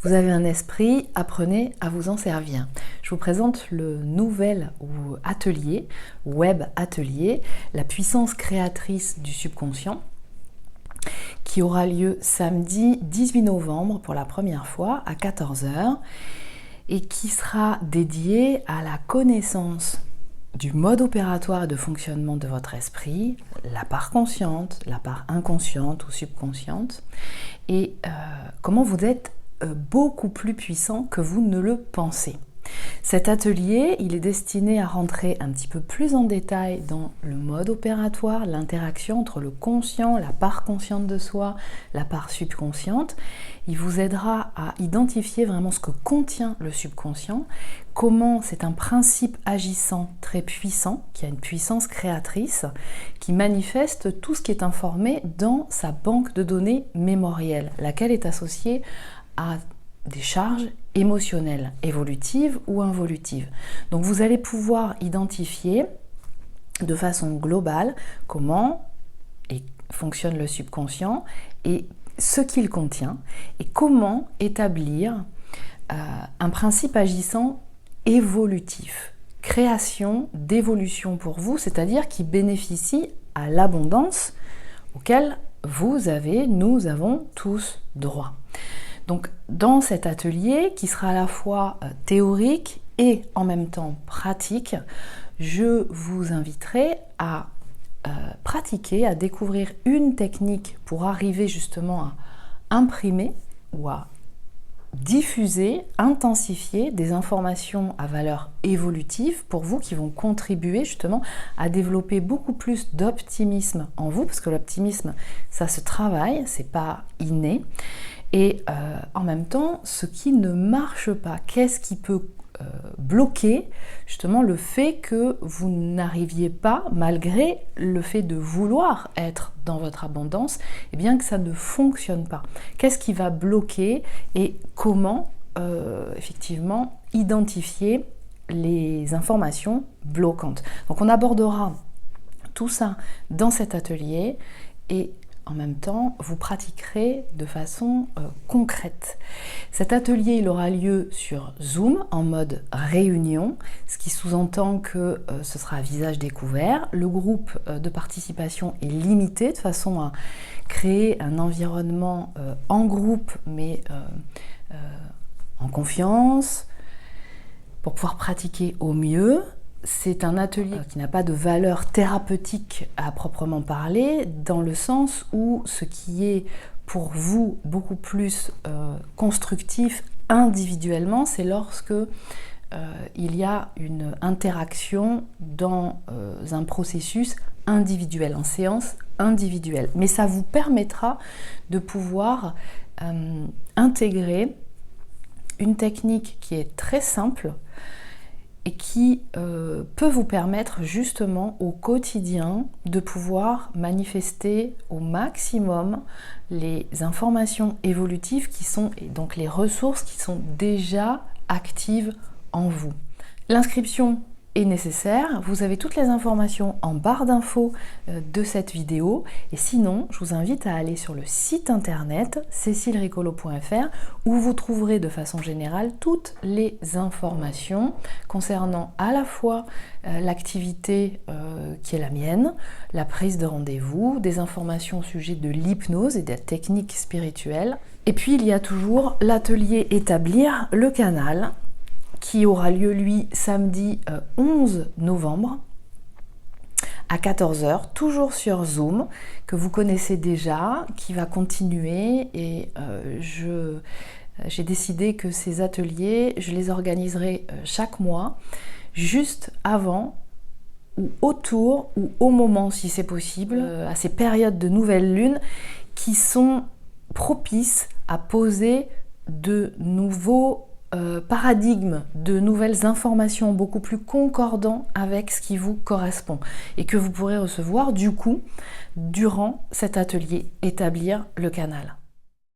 Vous avez un esprit, apprenez à vous en servir. Je vous présente le nouvel atelier, web atelier, la puissance créatrice du subconscient, qui aura lieu samedi 18 novembre pour la première fois à 14 h et qui sera dédié à la connaissance du mode opératoire et de fonctionnement de votre esprit, la part consciente, la part inconsciente ou subconsciente, et comment vous êtes beaucoup plus puissant que vous ne le pensez. Cet atelier, il est destiné à rentrer un petit peu plus en détail dans le mode opératoire, l'interaction entre le conscient, la part consciente de soi, la part subconsciente. Il vous aidera à identifier vraiment ce que contient le subconscient, comment c'est un principe agissant très puissant, qui a une puissance créatrice, qui manifeste tout ce qui est informé dans sa banque de données mémorielle, laquelle est associée à des charges émotionnelles, évolutives ou involutives. Donc vous allez pouvoir identifier de façon globale comment fonctionne le subconscient et ce qu'il contient et comment établir un principe agissant évolutif, création d'évolution pour vous, c'est-à-dire qui bénéficie à l'abondance auquel nous avons tous droit. Donc, dans cet atelier, qui sera à la fois théorique et en même temps pratique, je vous inviterai à pratiquer, à découvrir une technique pour arriver justement à imprimer ou à diffuser, intensifier des informations à valeur évolutive pour vous qui vont contribuer justement à développer beaucoup plus d'optimisme en vous, parce que l'optimisme, ça se travaille, c'est pas inné. Et en même temps, ce qui ne marche pas, qu'est-ce qui peut bloquer justement le fait que vous n'arriviez pas, malgré le fait de vouloir être dans votre abondance, et bien que ça ne fonctionne pas. Qu'est-ce qui va bloquer et comment effectivement identifier les informations bloquantes. Donc on abordera tout ça dans cet atelier et en même temps, vous pratiquerez de façon concrète. Cet atelier, il aura lieu sur Zoom en mode réunion, ce qui sous-entend que ce sera à visage découvert. Le groupe de participation est limité de façon à créer un environnement en groupe, mais en confiance, pour pouvoir pratiquer au mieux. C'est un atelier qui n'a pas de valeur thérapeutique à proprement parler, dans le sens où ce qui est pour vous beaucoup plus constructif individuellement, c'est lorsque il y a une interaction dans un processus individuel, en séance individuelle. Mais ça vous permettra de pouvoir intégrer une technique qui est très simple, et qui peut vous permettre justement au quotidien de pouvoir manifester au maximum les informations évolutives qui sont, et donc les ressources qui sont déjà actives en vous. L'inscription est nécessaire, vous avez toutes les informations en barre d'infos de cette vidéo et sinon je vous invite à aller sur le site internet cecilricolo.fr où vous trouverez de façon générale toutes les informations concernant à la fois l'activité qui est la mienne, la prise de rendez-vous, des informations au sujet de l'hypnose et des techniques spirituelles, et puis il y a toujours l'atelier établir le canal qui aura lieu, lui, samedi 11 novembre à 14 h, toujours sur Zoom, que vous connaissez déjà, qui va continuer et j'ai décidé que ces ateliers, je les organiserai chaque mois, juste avant ou autour ou au moment, si c'est possible, à ces périodes de nouvelle lune qui sont propices à poser de nouveaux paradigme, de nouvelles informations beaucoup plus concordants avec ce qui vous correspond et que vous pourrez recevoir du coup durant cet atelier établir le canal.